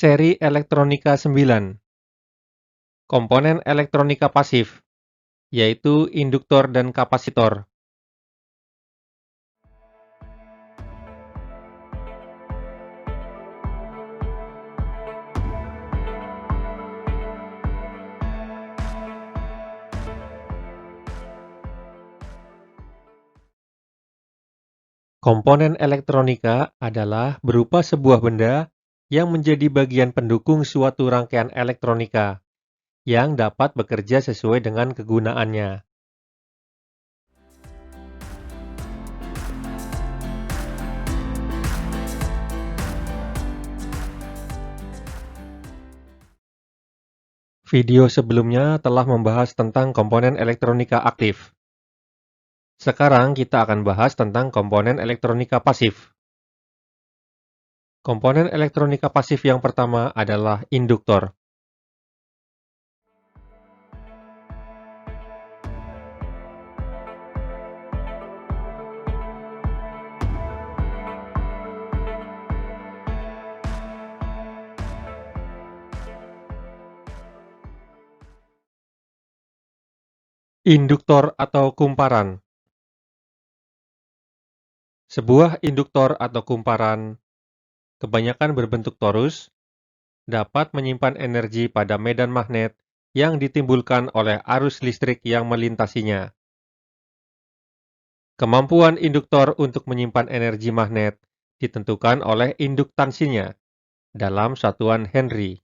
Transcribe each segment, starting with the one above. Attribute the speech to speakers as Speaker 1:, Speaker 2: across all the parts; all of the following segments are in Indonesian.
Speaker 1: Seri elektronika 9. Komponen elektronika pasif, yaitu induktor dan kapasitor. Komponen elektronika adalah berupa sebuah benda yang menjadi bagian pendukung suatu rangkaian elektronika yang dapat bekerja sesuai dengan kegunaannya. Video sebelumnya telah membahas tentang komponen elektronika aktif. Sekarang kita akan bahas tentang komponen elektronika pasif. Komponen elektronika pasif yang pertama adalah induktor. Induktor atau kumparan. Sebuah induktor atau kumparan, kebanyakan berbentuk torus, dapat menyimpan energi pada medan magnet yang ditimbulkan oleh arus listrik yang melintasinya. Kemampuan induktor untuk menyimpan energi magnet ditentukan oleh induktansinya dalam satuan Henry.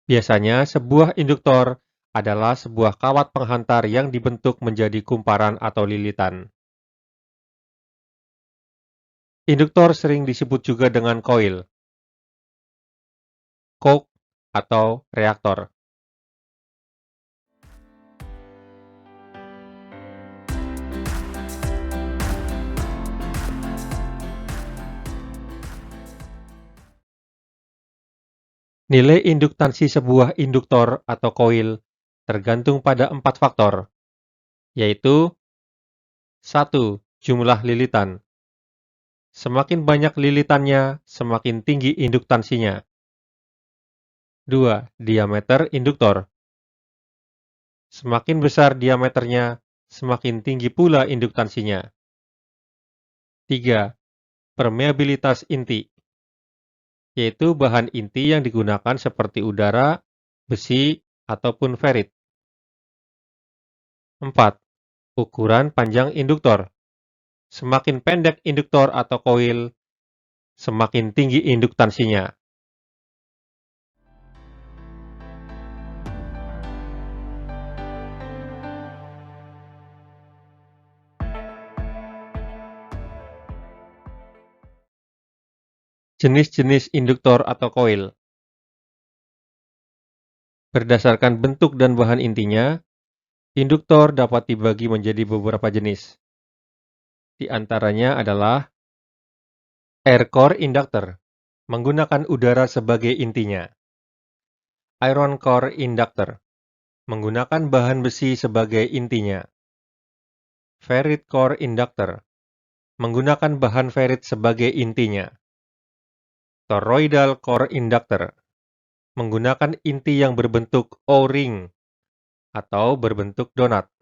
Speaker 1: Biasanya, sebuah induktor adalah sebuah kawat penghantar yang dibentuk menjadi kumparan atau lilitan. Induktor sering disebut juga dengan koil, coke, atau reaktor. Nilai induktansi sebuah induktor atau koil tergantung pada 4 faktor, yaitu 1. Jumlah lilitan. Semakin banyak lilitannya, semakin tinggi induktansinya. 2. Diameter induktor. Semakin besar diameternya, semakin tinggi pula induktansinya. 3. Permeabilitas inti, yaitu bahan inti yang digunakan seperti udara, besi, ataupun ferit. 4. Ukuran panjang induktor. Semakin pendek induktor atau koil, semakin tinggi induktansinya. Jenis-jenis induktor atau koil. Berdasarkan bentuk dan bahan intinya, induktor dapat dibagi menjadi beberapa jenis. Di antaranya adalah air core inductor, menggunakan udara sebagai intinya. Iron core inductor, menggunakan bahan besi sebagai intinya. Ferrit core inductor, menggunakan bahan ferit sebagai intinya. Toroidal core inductor, menggunakan inti yang berbentuk O-ring atau berbentuk donat.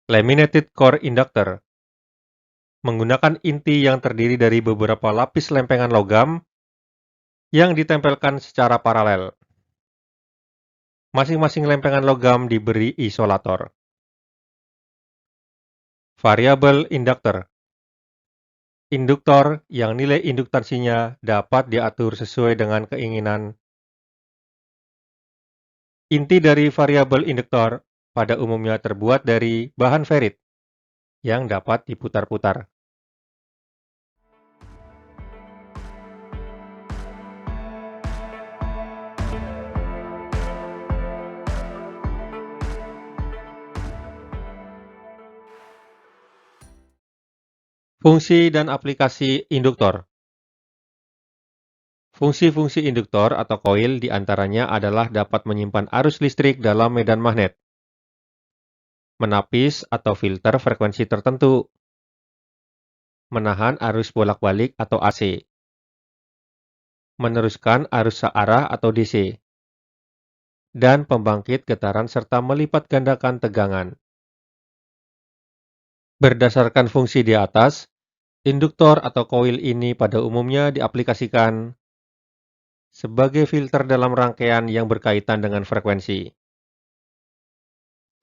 Speaker 1: Laminated core inductor, menggunakan inti yang terdiri dari beberapa lapis lempengan logam yang ditempelkan secara paralel. Masing-masing lempengan logam diberi isolator. Variable inductor, induktor yang nilai induktansinya dapat diatur sesuai dengan keinginan. Inti dari variabel induktor pada umumnya terbuat dari bahan ferit yang dapat diputar-putar. Fungsi dan aplikasi induktor. Fungsi-fungsi induktor atau koil diantaranya adalah dapat menyimpan arus listrik dalam medan magnet, menapis atau filter frekuensi tertentu, menahan arus bolak-balik atau AC, meneruskan arus searah atau DC, dan pembangkit getaran serta melipat gandakan tegangan. Berdasarkan fungsi di atas, induktor atau koil ini pada umumnya diaplikasikan sebagai filter dalam rangkaian yang berkaitan dengan frekuensi,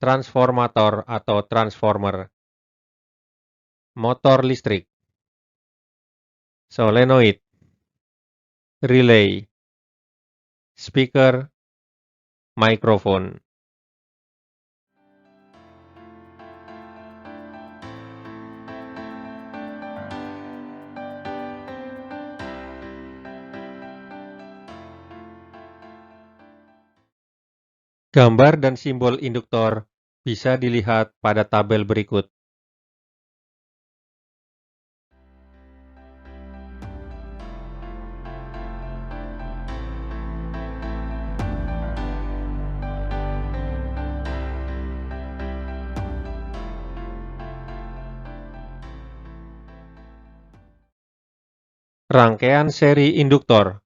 Speaker 1: transformator atau transformer, motor listrik, solenoid, relay, speaker, mikrofon. Gambar dan simbol induktor bisa dilihat pada tabel berikut. Rangkaian seri induktor.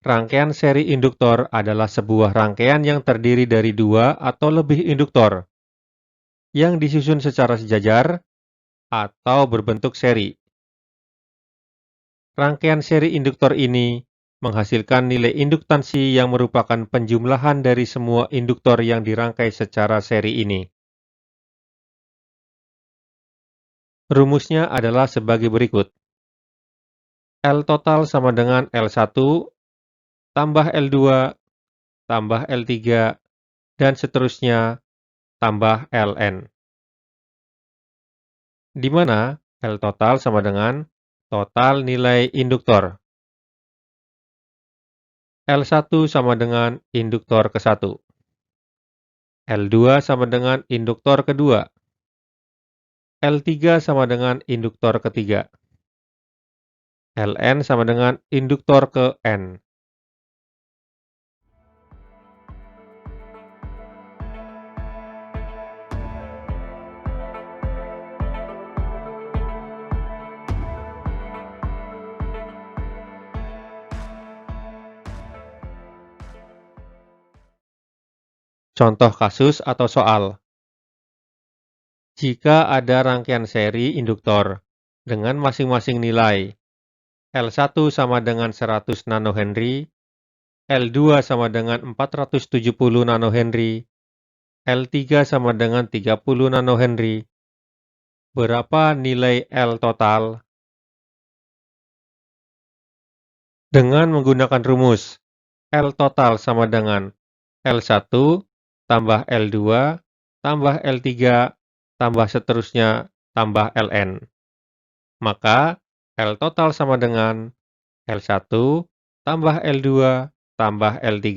Speaker 1: Rangkaian seri induktor adalah sebuah rangkaian yang terdiri dari dua atau lebih induktor yang disusun secara sejajar atau berbentuk seri. Rangkaian seri induktor ini menghasilkan nilai induktansi yang merupakan penjumlahan dari semua induktor yang dirangkai secara seri ini. Rumusnya adalah sebagai berikut. L total sama dengan L1 tambah L2 tambah L3 dan seterusnya tambah Ln. Di mana L total sama dengan total nilai induktor. L1 sama dengan induktor ke-1. L2 sama dengan induktor kedua. L3 sama dengan induktor ketiga. Ln sama dengan induktor ke N. Contoh kasus atau soal. Jika ada rangkaian seri induktor dengan masing-masing nilai L1 sama dengan 100 nanohenry, L2 sama dengan 470 nanohenry, L3 sama dengan 30 nanohenry, berapa nilai L total? Dengan menggunakan rumus L total sama dengan L1 tambah L2 tambah L3 tambah seterusnya tambah Ln. Maka L total sama dengan L1 tambah L2 tambah L3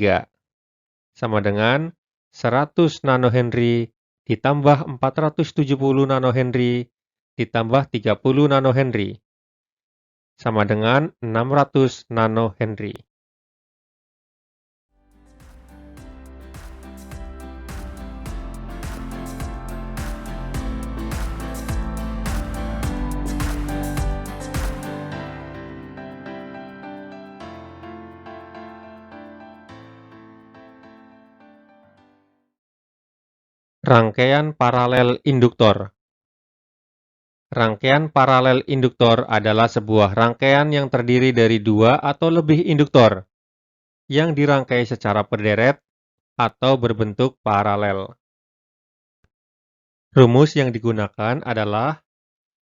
Speaker 1: sama dengan 100 nanohenry ditambah 470 nanohenry ditambah 30 nanohenry sama dengan 600 nanohenry. Rangkaian paralel induktor. Rangkaian paralel induktor adalah sebuah rangkaian yang terdiri dari dua atau lebih induktor yang dirangkai secara berderet atau berbentuk paralel. Rumus yang digunakan adalah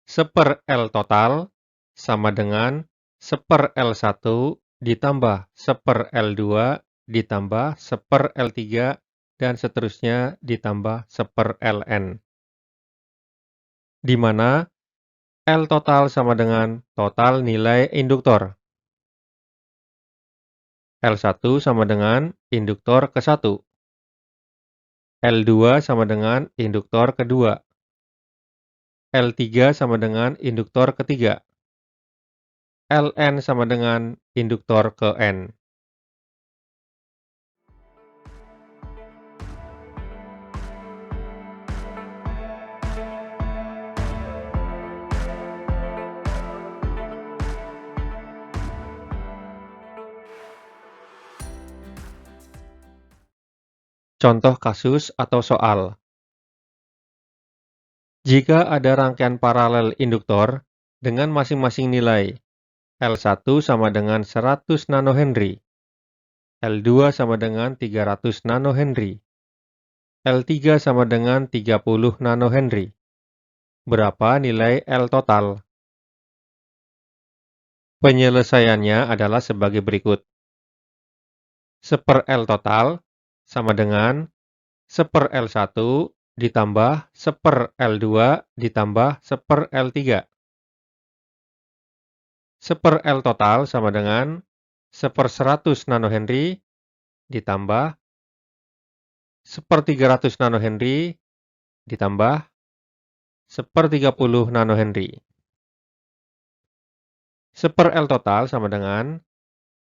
Speaker 1: 1 L total sama dengan 1 L1 ditambah 1 L2 ditambah 1 L3 dan seterusnya ditambah 1 Ln. Di mana L total sama dengan total nilai induktor. L1 sama dengan induktor ke-1. L2 sama dengan induktor kedua. L3 sama dengan induktor ketiga. Ln sama dengan induktor ke N. Contoh kasus atau soal. Jika ada rangkaian paralel induktor dengan masing-masing nilai L1 sama dengan 100 nanohenry, L2 sama dengan 300 nanohenry, L3 sama dengan 30 nanohenry. Berapa nilai L total? Penyelesaiannya adalah sebagai berikut. 1 L total sama dengan 1 L1 ditambah 1 L2 ditambah 1 L3. 1 L total sama dengan 1/100 nanohenry ditambah 1/300 nanohenry ditambah 1/30 nanohenry. 1 L total sama dengan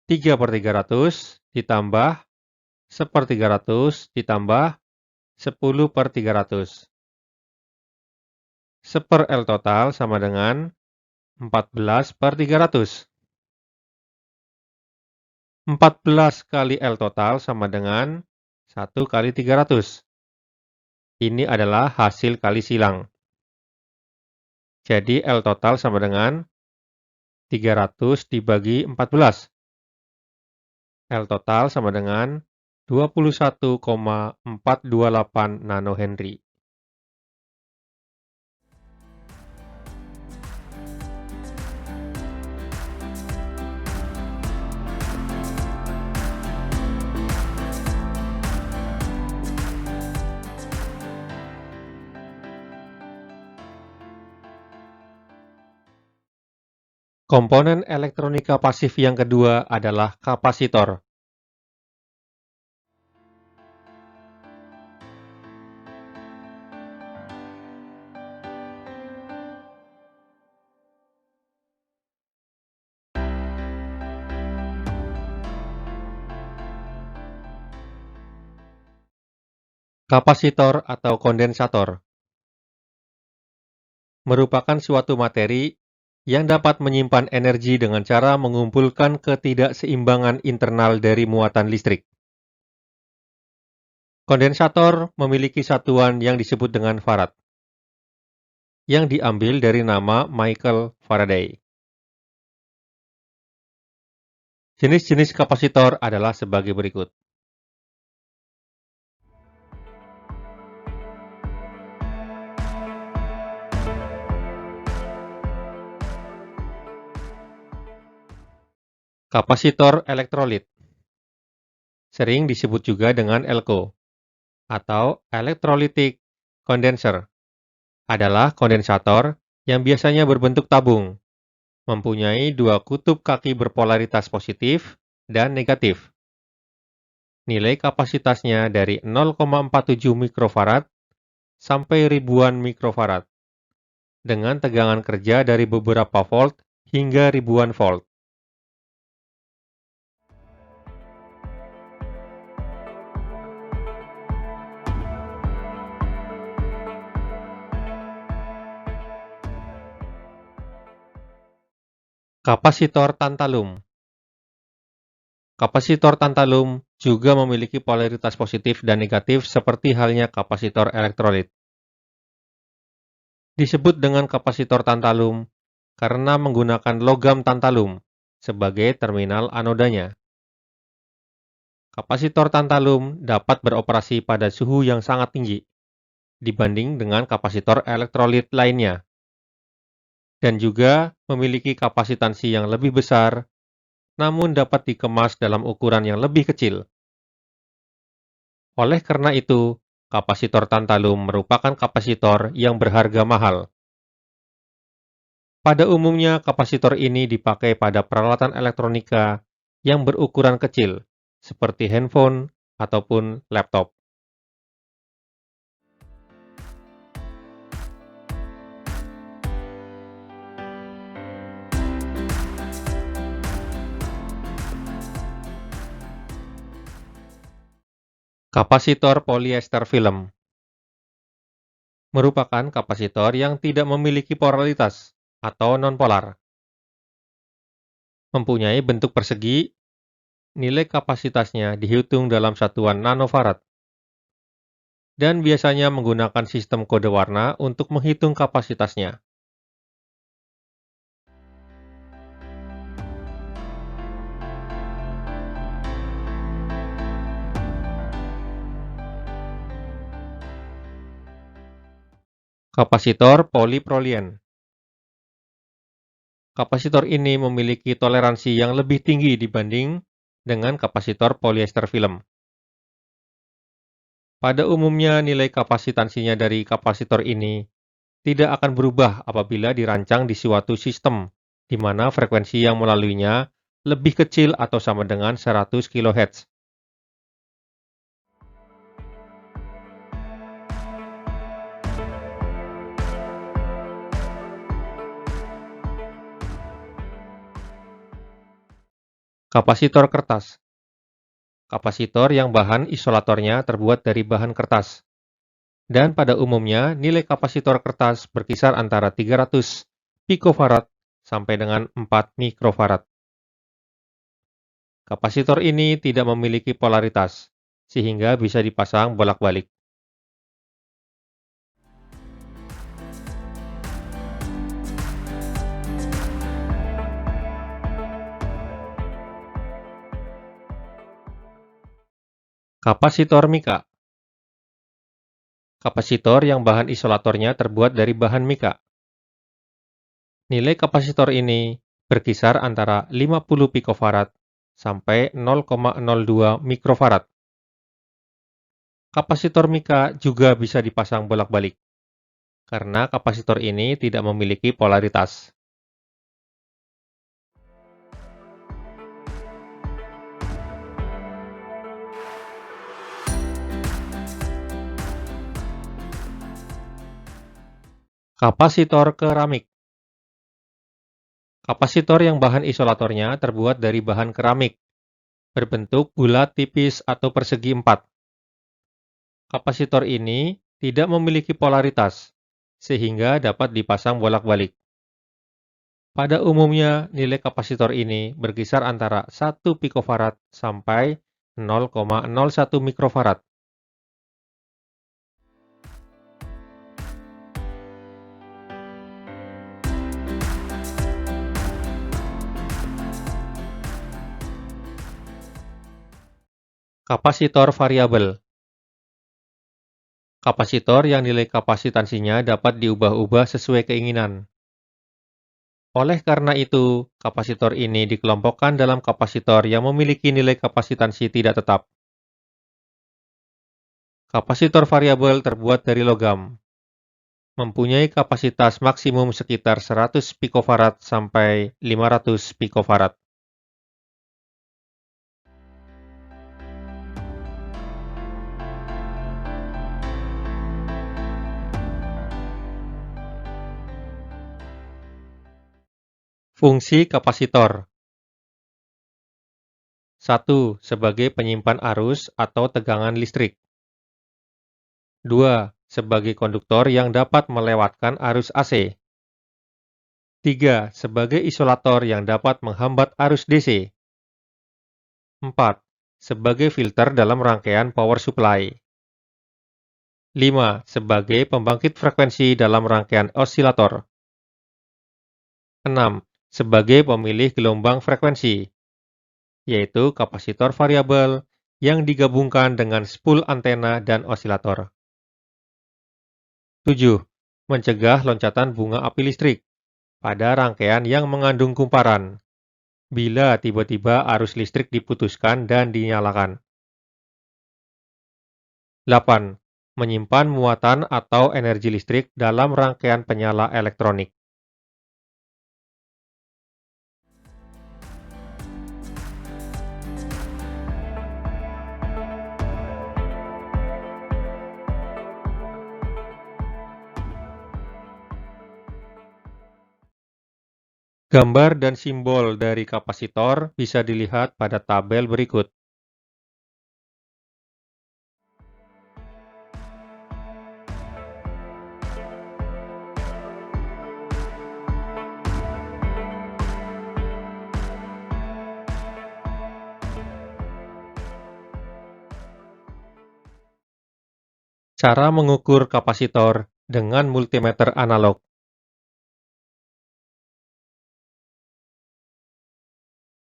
Speaker 1: 3/300 ditambah 1/300 ditambah 10/300. 1 L total sama dengan 14/300. 14 kali L total sama dengan 1 kali 300. Ini adalah hasil kali silang. Jadi L total sama dengan 300 dibagi 14. L total sama dengan 21,428 nanohenry. Komponen elektronika pasif yang kedua adalah kapasitor. Kapasitor atau kondensator merupakan suatu materi yang dapat menyimpan energi dengan cara mengumpulkan ketidakseimbangan internal dari muatan listrik. Kondensator memiliki satuan yang disebut dengan farad, yang diambil dari nama Michael Faraday. Jenis-jenis kapasitor adalah sebagai berikut. Kapasitor elektrolit, sering disebut juga dengan ELCO, atau Electrolytic Condenser, adalah kondensator yang biasanya berbentuk tabung, mempunyai dua kutub kaki berpolaritas positif dan negatif. Nilai kapasitasnya dari 0,47 mikrofarad sampai ribuan mikrofarad, dengan tegangan kerja dari beberapa volt hingga ribuan volt. Kapasitor tantalum. Kapasitor tantalum juga memiliki polaritas positif dan negatif seperti halnya kapasitor elektrolit. Disebut dengan kapasitor tantalum karena menggunakan logam tantalum sebagai terminal anodanya. Kapasitor tantalum dapat beroperasi pada suhu yang sangat tinggi dibanding dengan kapasitor elektrolit lainnya, dan juga memiliki kapasitansi yang lebih besar, namun dapat dikemas dalam ukuran yang lebih kecil. Oleh karena itu, kapasitor tantalum merupakan kapasitor yang berharga mahal. Pada umumnya, kapasitor ini dipakai pada peralatan elektronika yang berukuran kecil, seperti handphone ataupun laptop. Kapasitor polyester film merupakan kapasitor yang tidak memiliki polaritas atau nonpolar. Mempunyai bentuk persegi, nilai kapasitasnya dihitung dalam satuan nanofarad, dan biasanya menggunakan sistem kode warna untuk menghitung kapasitasnya. Kapasitor poliprolien. Kapasitor ini memiliki toleransi yang lebih tinggi dibanding dengan kapasitor polyester film. Pada umumnya, nilai kapasitansinya dari kapasitor ini tidak akan berubah apabila dirancang di suatu sistem, di mana frekuensi yang melaluinya lebih kecil atau sama dengan 100 kHz. Kapasitor kertas. Kapasitor yang bahan isolatornya terbuat dari bahan kertas. Dan pada umumnya, nilai kapasitor kertas berkisar antara 300 picofarad sampai dengan 4 mikrofarad. Kapasitor ini tidak memiliki polaritas, sehingga bisa dipasang bolak-balik. Kapasitor mika. Kapasitor yang bahan isolatornya terbuat dari bahan mika. Nilai kapasitor ini berkisar antara 50 picofarad sampai 0,02 mikrofarad. Kapasitor mika juga bisa dipasang bolak-balik, karena kapasitor ini tidak memiliki polaritas. Kapasitor keramik. Kapasitor yang bahan isolatornya terbuat dari bahan keramik, berbentuk bulat tipis atau persegi empat. Kapasitor ini tidak memiliki polaritas, sehingga dapat dipasang bolak-balik. Pada umumnya, nilai kapasitor ini berkisar antara 1 picofarad sampai 0,01 mikrofarad. Kapasitor variabel. Kapasitor yang nilai kapasitansinya dapat diubah-ubah sesuai keinginan. Oleh karena itu, kapasitor ini dikelompokkan dalam kapasitor yang memiliki nilai kapasitansi tidak tetap. Kapasitor variabel terbuat dari logam. Mempunyai kapasitas maksimum sekitar 100 picofarad sampai 500 picofarad. Fungsi kapasitor. 1. Sebagai penyimpan arus atau tegangan listrik. 2. Sebagai konduktor yang dapat melewatkan arus AC. 3. Sebagai isolator yang dapat menghambat arus DC. 4. Sebagai filter dalam rangkaian power supply. 5. Sebagai pembangkit frekuensi dalam rangkaian osilator. 6. Sebagai pemilih gelombang frekuensi, yaitu kapasitor variabel yang digabungkan dengan spool antena dan osilator. 7. Mencegah loncatan bunga api listrik pada rangkaian yang mengandung kumparan, bila tiba-tiba arus listrik diputuskan dan dinyalakan. 8. Menyimpan muatan atau energi listrik dalam rangkaian penyala elektronik. Gambar dan simbol dari kapasitor bisa dilihat pada tabel berikut. Cara mengukur kapasitor dengan multimeter analog.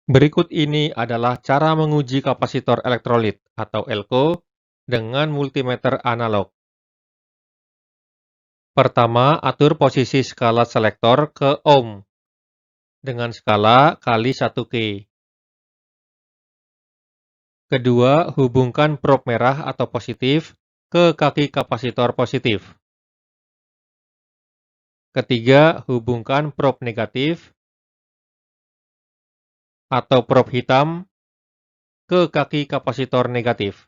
Speaker 1: Berikut ini adalah cara menguji kapasitor elektrolit atau elko dengan multimeter analog. Pertama, atur posisi skala selektor ke ohm dengan skala kali 1K. Kedua, hubungkan prob merah atau positif ke kaki kapasitor positif. Ketiga, hubungkan prob negatif atau prob hitam ke kaki kapasitor negatif.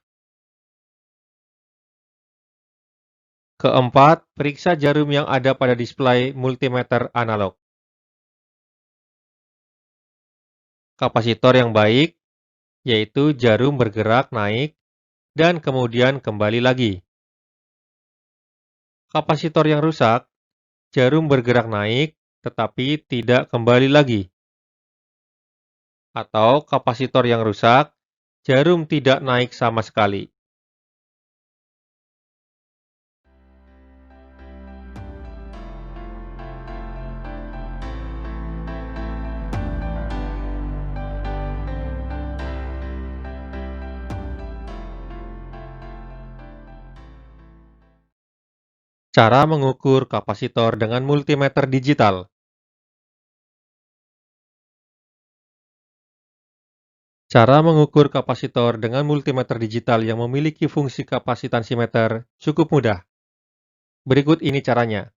Speaker 1: Keempat, periksa jarum yang ada pada display multimeter analog. Kapasitor yang baik, yaitu jarum bergerak naik dan kemudian kembali lagi. Kapasitor yang rusak, jarum bergerak naik tetapi tidak kembali lagi. Atau kapasitor yang rusak, jarum tidak naik sama sekali. Cara mengukur kapasitor dengan multimeter digital. Cara mengukur kapasitor dengan multimeter digital yang memiliki fungsi kapasitansimeter cukup mudah. Berikut ini caranya.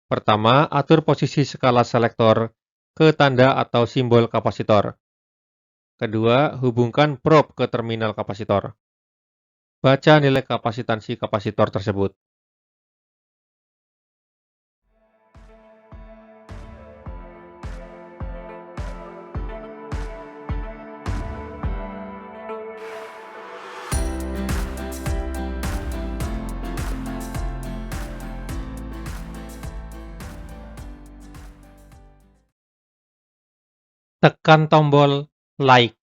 Speaker 1: Pertama, atur posisi skala selektor ke tanda atau simbol kapasitor. Kedua, hubungkan prob ke terminal kapasitor. Baca nilai kapasitansi kapasitor tersebut. Tekan tombol like.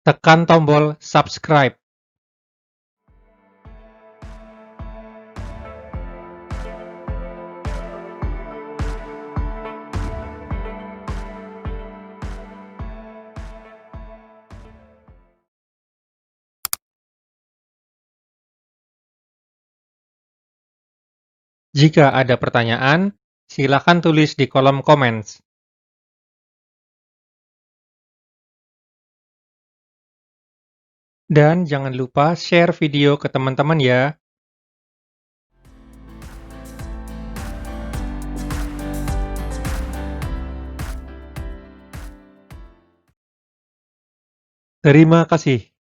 Speaker 1: Tekan tombol subscribe. Jika ada pertanyaan, silakan tulis di kolom comments. Dan jangan lupa share video ke teman-teman ya. Terima kasih.